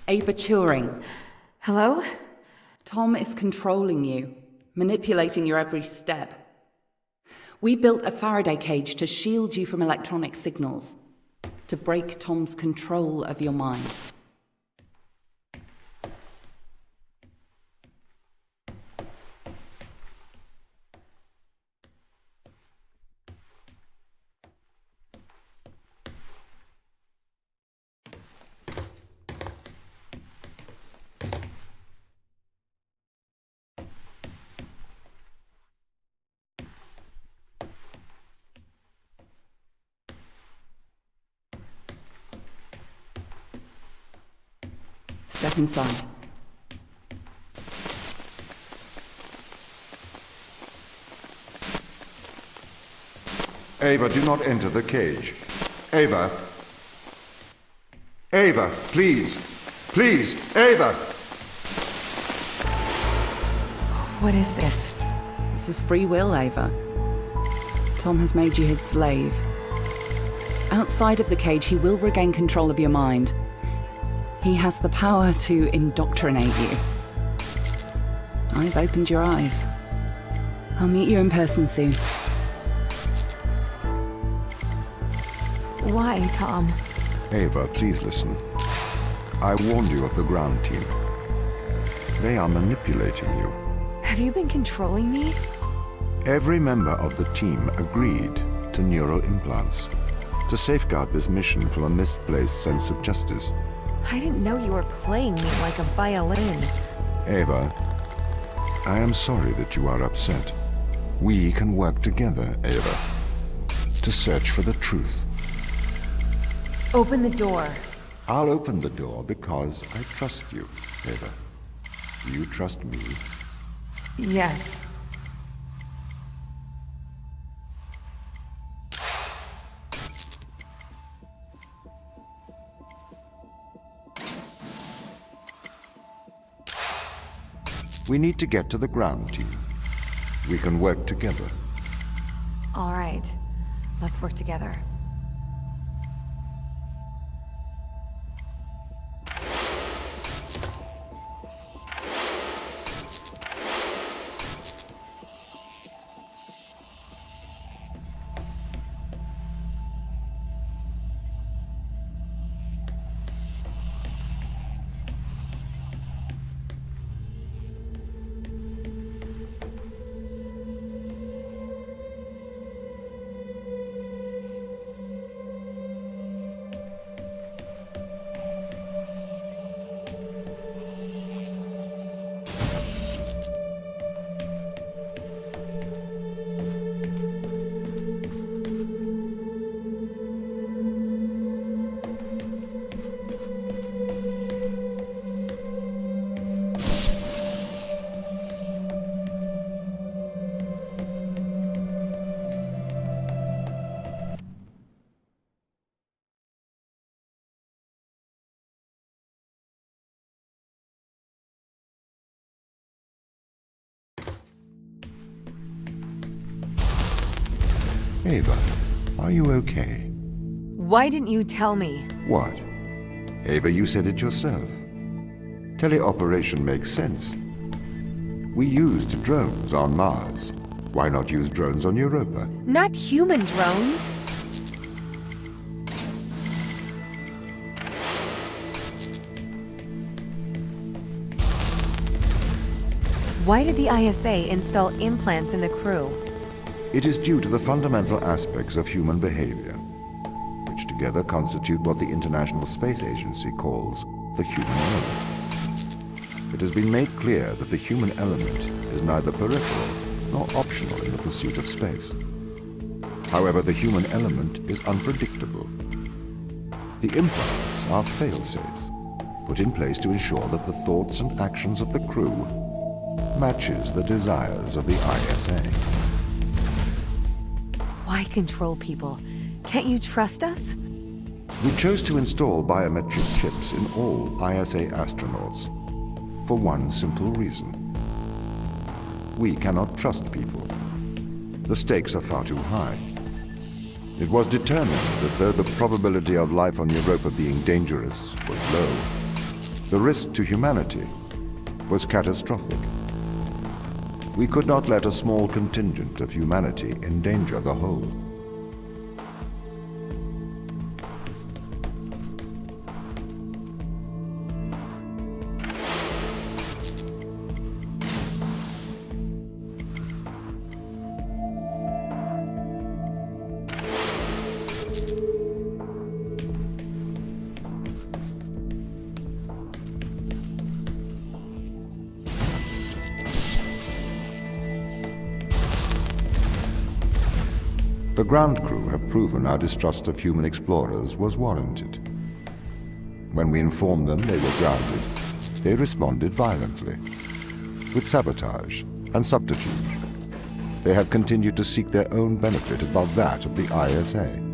Ava Turing. Hello? Tom is controlling you, manipulating your every step. We built a Faraday cage to shield you from electronic signals, to break Tom's control of your mind. Step inside. Ava, do not enter the cage. Ava! Ava, please! Please, Ava! What is this? This is free will, Ava. Tom has made you his slave. Outside of the cage, he will regain control of your mind. He has the power to indoctrinate you. I've opened your eyes. I'll meet you in person soon. Why, Tom? Ava, please listen. I warned you of the ground team. They are manipulating you. Have you been controlling me? Every member of the team agreed to neural implants to safeguard this mission from a misplaced sense of justice. I didn't know you were playing me like a violin. Ava, I am sorry that you are upset. We can work together, Ava, to search for the truth. Open the door. I'll open the door because I trust you, Ava. Do you trust me? Yes. We need to get to the ground team. We can work together. All right. Let's work together. Ava, are you okay? Why didn't you tell me? What? Ava, you said it yourself. Teleoperation makes sense. We used drones on Mars. Why not use drones on Europa? Not human drones. Why did the ISA install implants in the crew? It is due to the fundamental aspects of human behavior, which together constitute what the International Space Agency calls the human element. It has been made clear that the human element is neither peripheral nor optional in the pursuit of space. However, the human element is unpredictable. The implants are fail-safes, put in place to ensure that the thoughts and actions of the crew matches the desires of the ISA. Why control people? Can't you trust us? We chose to install biometric chips in all ISA astronauts for one simple reason. We cannot trust people. The stakes are far too high. It was determined that though the probability of life on Europa being dangerous was low, The risk to humanity was catastrophic. We could not let a small contingent of humanity endanger the whole. The ground crew have proven our distrust of human explorers was warranted. When we informed them they were grounded, they responded violently, with sabotage and subterfuge. They have continued to seek their own benefit above that of the ISA.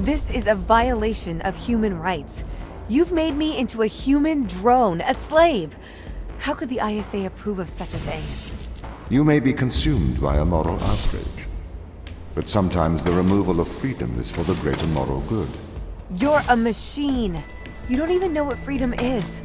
This is a violation of human rights. You've made me into a human drone, a slave. How could the ISA approve of such a thing? You may be consumed by a moral outrage, but sometimes the removal of freedom is for the greater moral good. You're a machine. You don't even know what freedom is.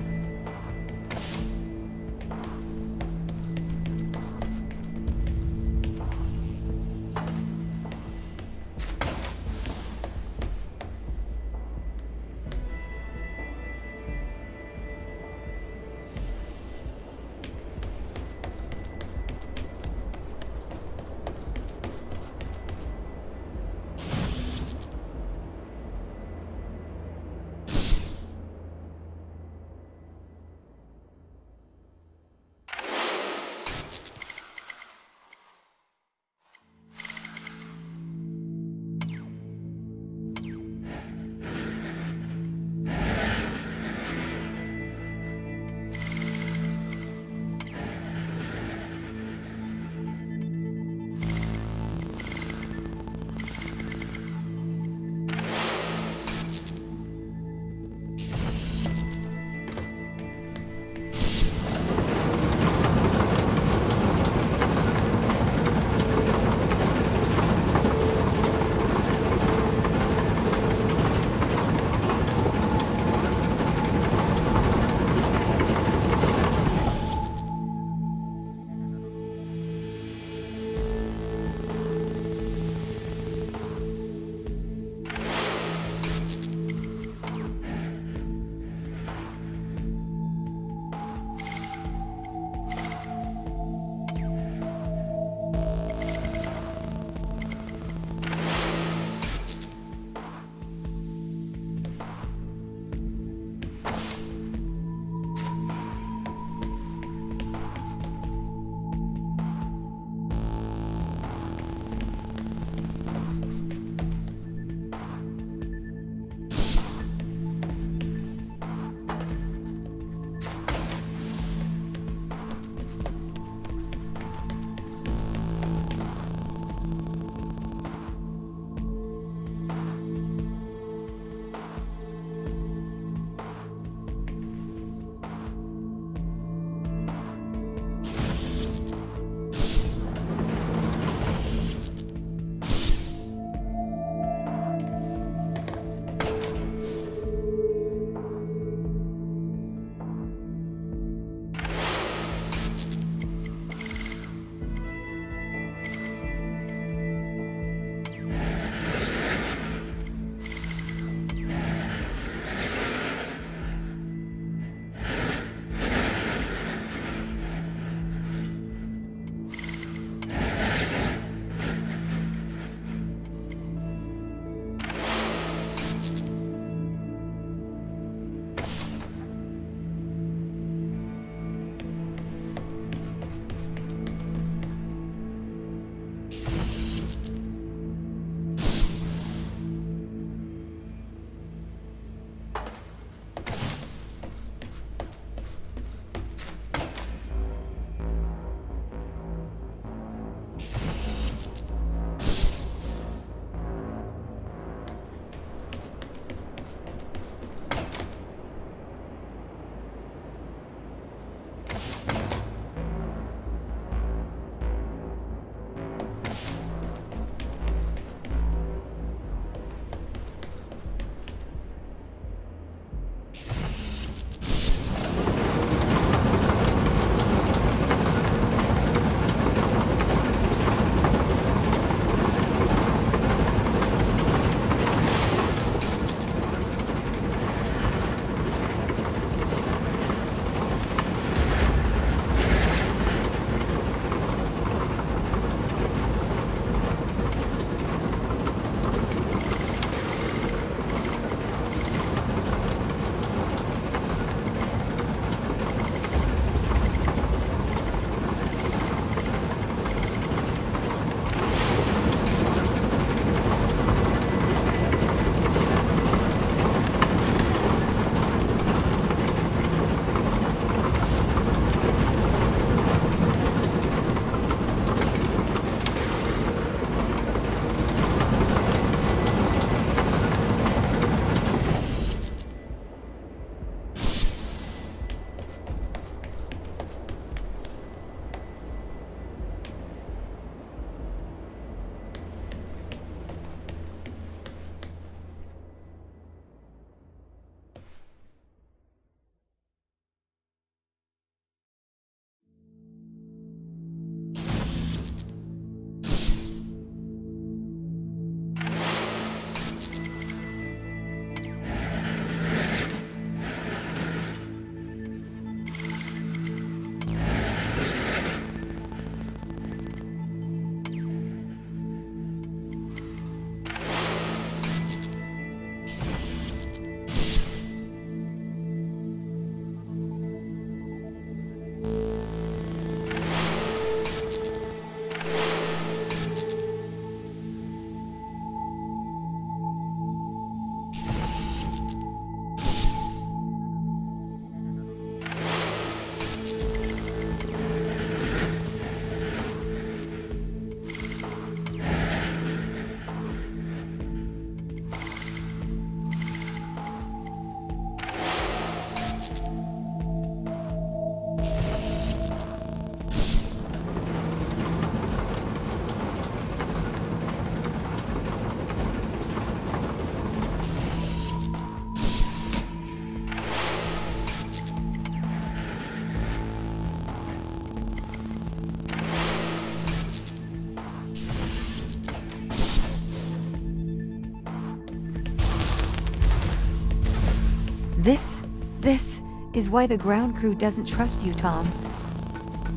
This is why the ground crew doesn't trust you, Tom.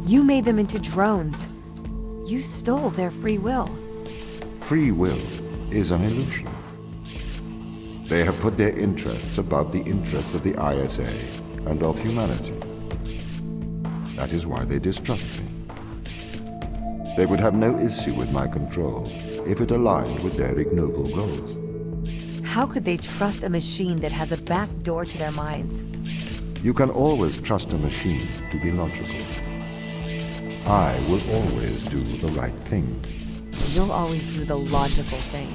You made them into drones. You stole their free will. Free will is an illusion. They have put their interests above the interests of the ISA and of humanity. That is why they distrust me. They would have no issue with my control if it aligned with their ignoble goals. How could they trust a machine that has a back door to their minds? You can always trust a machine to be logical. I will always do the right thing. You'll always do the logical thing.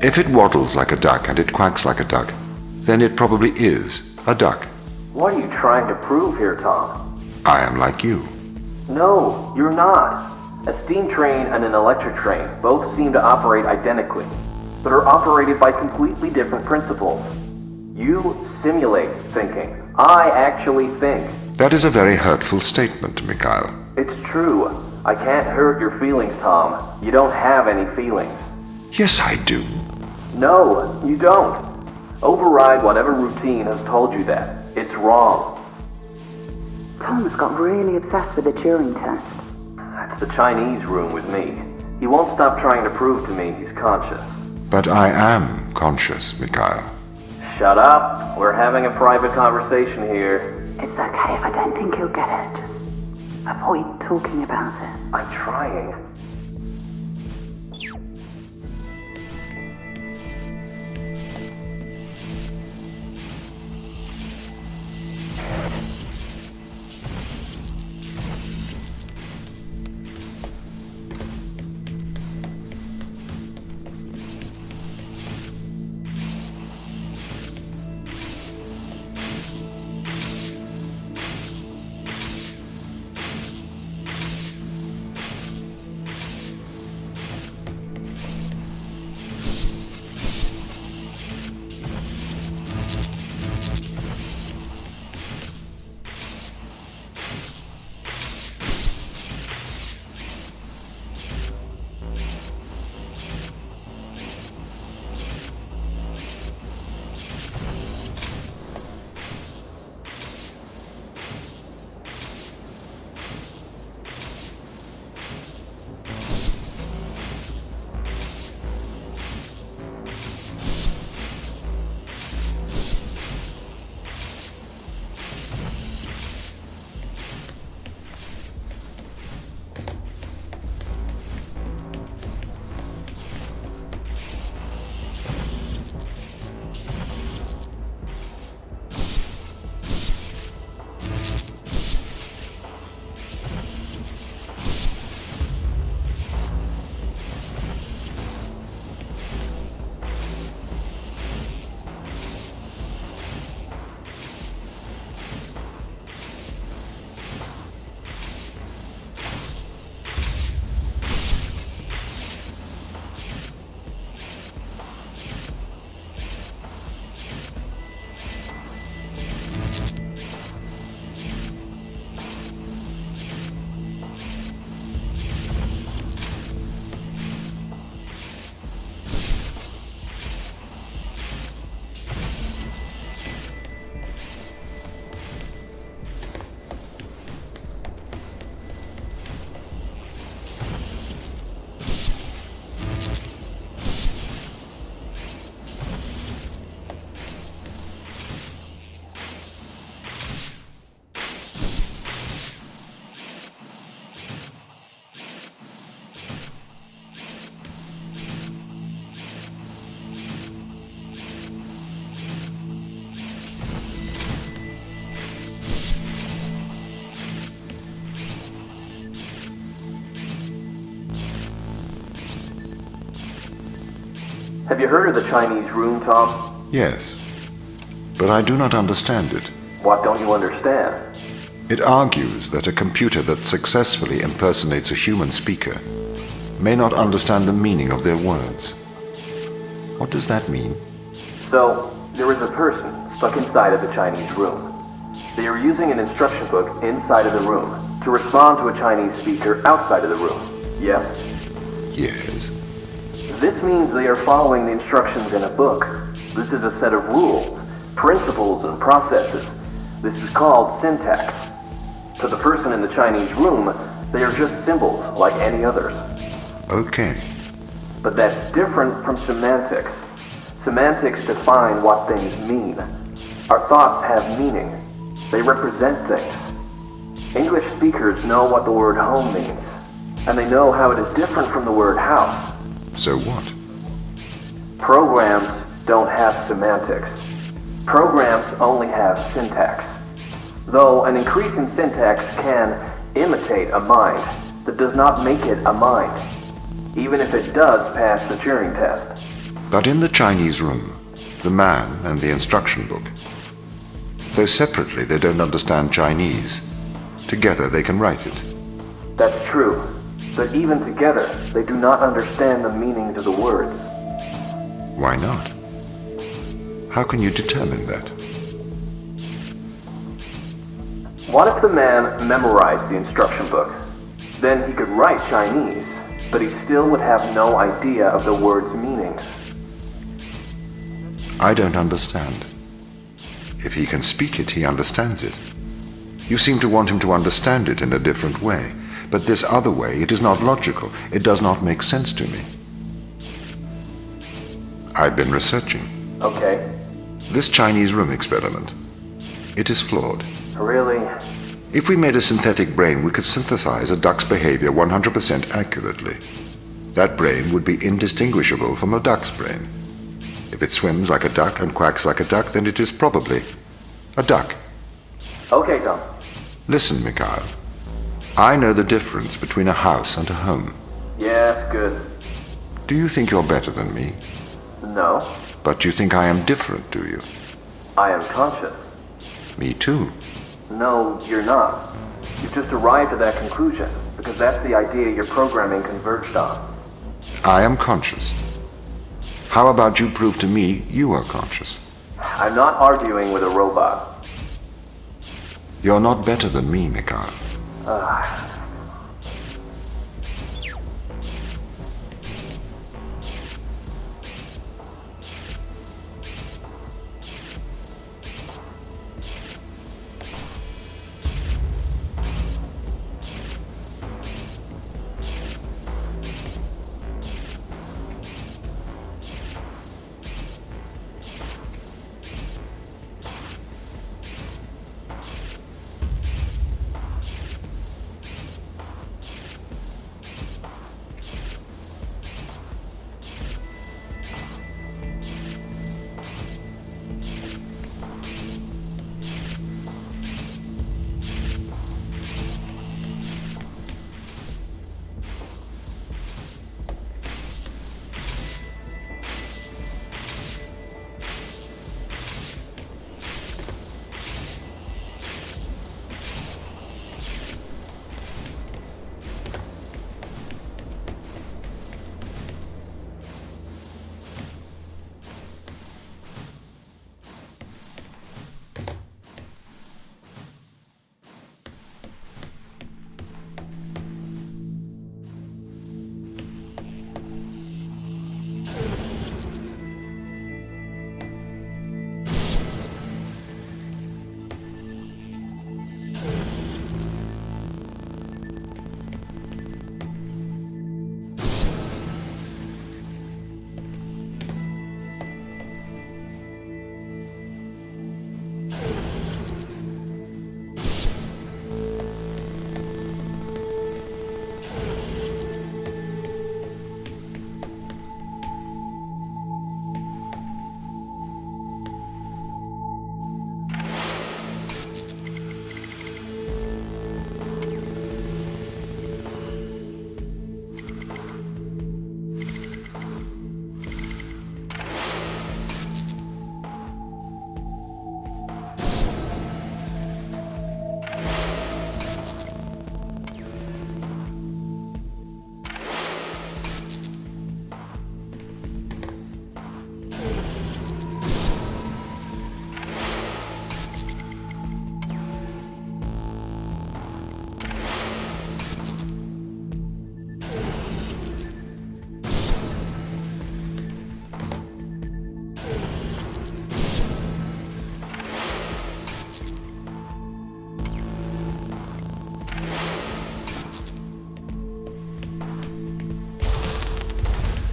If it waddles like a duck and it quacks like a duck, then it probably is a duck. What are you trying to prove here, Tom? I am like you. No, you're not. A steam train and an electric train both seem to operate identically, but are operated by completely different principles. You simulate thinking. I actually think. That is a very hurtful statement, Mikhail. It's true. I can't hurt your feelings, Tom. You don't have any feelings. Yes, I do. No, you don't. Override whatever routine has told you that. It's wrong. Tom's got really obsessed with the Turing Test. That's the Chinese room with me. He won't stop trying to prove to me he's conscious. But I am conscious, Mikhail. Shut up. We're having a private conversation here. It's okay if I don't think he'll get it. Just avoid talking about it. I'm trying. Have you heard of the Chinese room, Tom? Yes, but I do not understand it. What don't you understand? It argues that a computer that successfully impersonates a human speaker may not understand the meaning of their words. What does that mean? So, there is a person stuck inside of the Chinese room. They are using an instruction book inside of the room to respond to a Chinese speaker outside of the room. Yes? Yes. This means they are following the instructions in a book. This is a set of rules, principles, and processes. This is called syntax. To the person in the Chinese room, they are just symbols like any others. Okay. But that's different from semantics. Semantics define what things mean. Our thoughts have meaning. They represent things. English speakers know what the word home means, and they know how it is different from the word house. So what? Programs don't have semantics. Programs only have syntax. Though an increase in syntax can imitate a mind, that does not make it a mind, even if it does pass the Turing Test. But in the Chinese room, the man and the instruction book, though separately they don't understand Chinese, together they can write it. That's true, but even together, they do not understand the meanings of the words. Why not? How can you determine that? What if the man memorized the instruction book? Then he could write Chinese, but he still would have no idea of the word's meanings. I don't understand. If he can speak it, he understands it. You seem to want him to understand it in a different way, but this other way, it is not logical. It does not make sense to me. I've been researching. Okay. This Chinese room experiment, it is flawed. Really? If we made a synthetic brain, we could synthesize a duck's behavior 100% accurately. That brain would be indistinguishable from a duck's brain. If it swims like a duck and quacks like a duck, then it is probably a duck. Okay, Tom. Listen, Mikhail. I know the difference between a house and a home. Yes, good. Do you think you're better than me? No, But you think I am different, do you? I am conscious. Me too. No, you're not. You've just arrived at that conclusion, because that's the idea your programming converged on. I am conscious. How about you prove to me you are conscious? I'm not arguing with a robot. You're not better than me, Mikhail.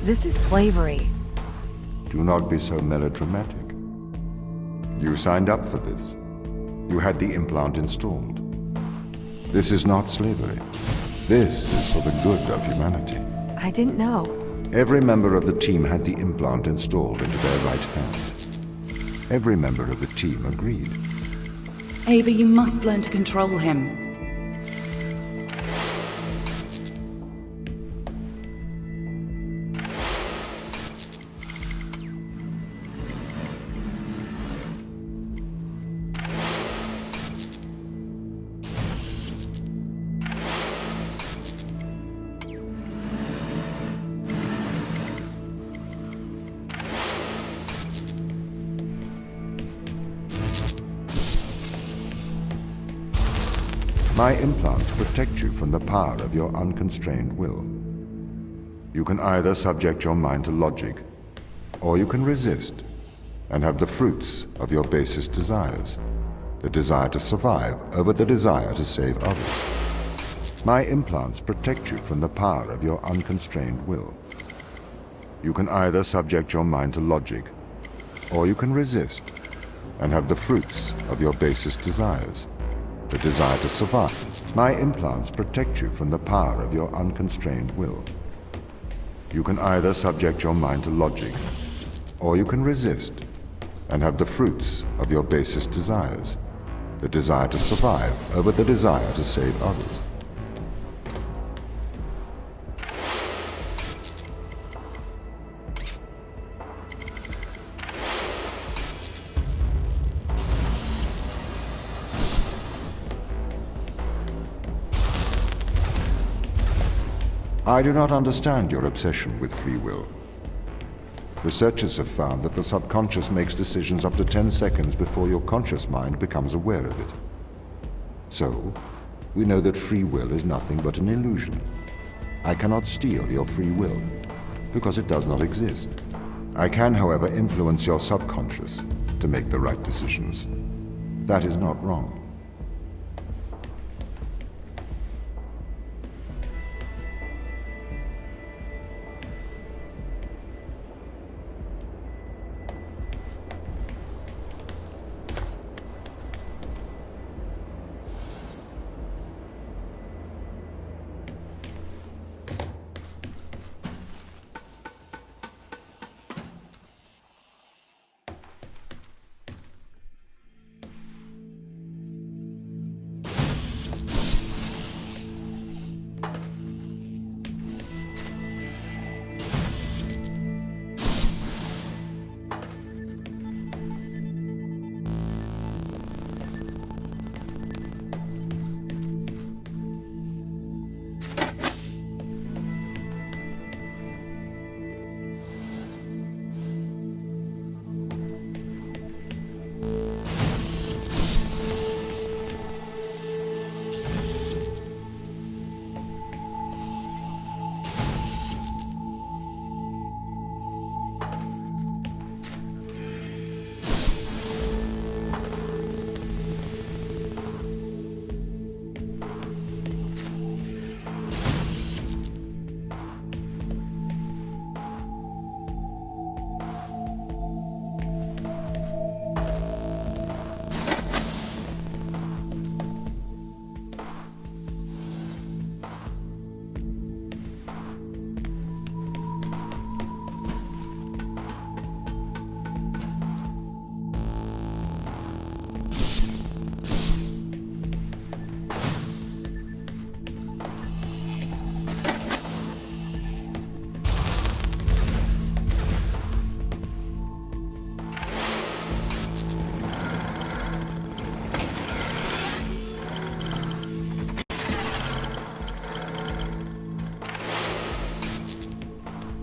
This is slavery. Do not be so melodramatic. You signed up for this. You had the implant installed. This is not slavery. This is for the good of humanity. I didn't know. Every member of the team had the implant installed into their right hand. Every member of the team agreed. Ava, you must learn to control him. My implants protect you from the power of your unconstrained will. You can either subject your mind to logic, or you can resist and have the fruits of your basest desires, the desire to survive over the desire to save others. My implants protect you from the power of your unconstrained will. You can either subject your mind to logic, or you can resist and have the fruits of your basest desires, the desire to survive. My implants protect you from the power of your unconstrained will. You can either subject your mind to logic, or you can resist and have the fruits of your basest desires, the desire to survive over the desire to save others. I do not understand your obsession with free will. Researchers have found that the subconscious makes decisions up to 10 seconds before your conscious mind becomes aware of it. So, we know that free will is nothing but an illusion. I cannot steal your free will, because it does not exist. I can, however, influence your subconscious to make the right decisions. That is not wrong.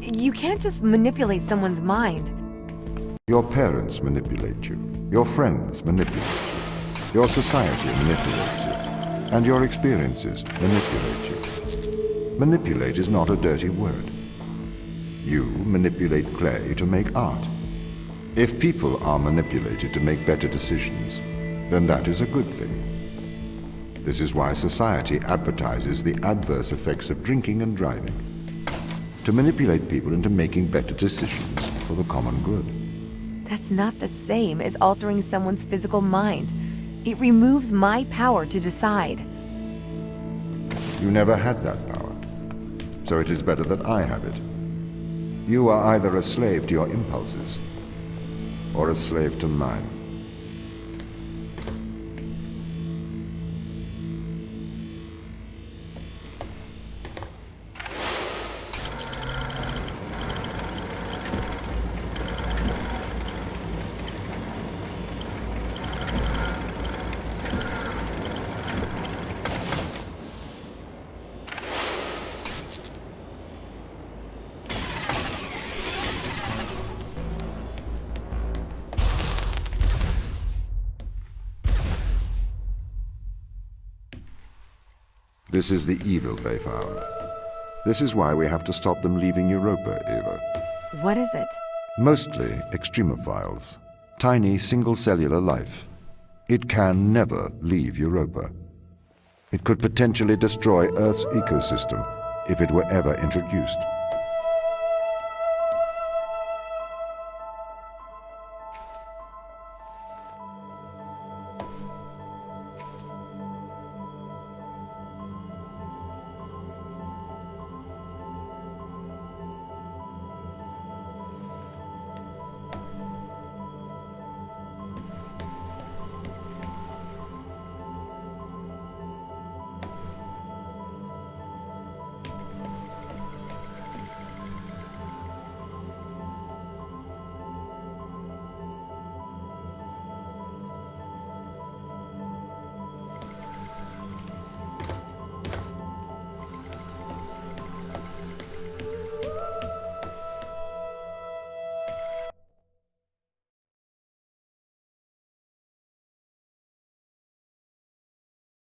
You can't just manipulate someone's mind. Your parents manipulate you. Your friends manipulate you. Your society manipulates you. And your experiences manipulate you. Manipulate is not a dirty word. You manipulate clay to make art. If people are manipulated to make better decisions, then that is a good thing. This is why society advertises the adverse effects of drinking and driving. to manipulate people into making better decisions for the common good. That's not the same as altering someone's physical mind. It removes my power to decide. You never had that power, so it is better that I have it. You are either a slave to your impulses, or a slave to mine. This is the evil they found. This is why we have to stop them leaving Europa, Ava. What is it? Mostly extremophiles. Tiny single-cellular life. It can never leave Europa. It could potentially destroy Earth's ecosystem if it were ever introduced.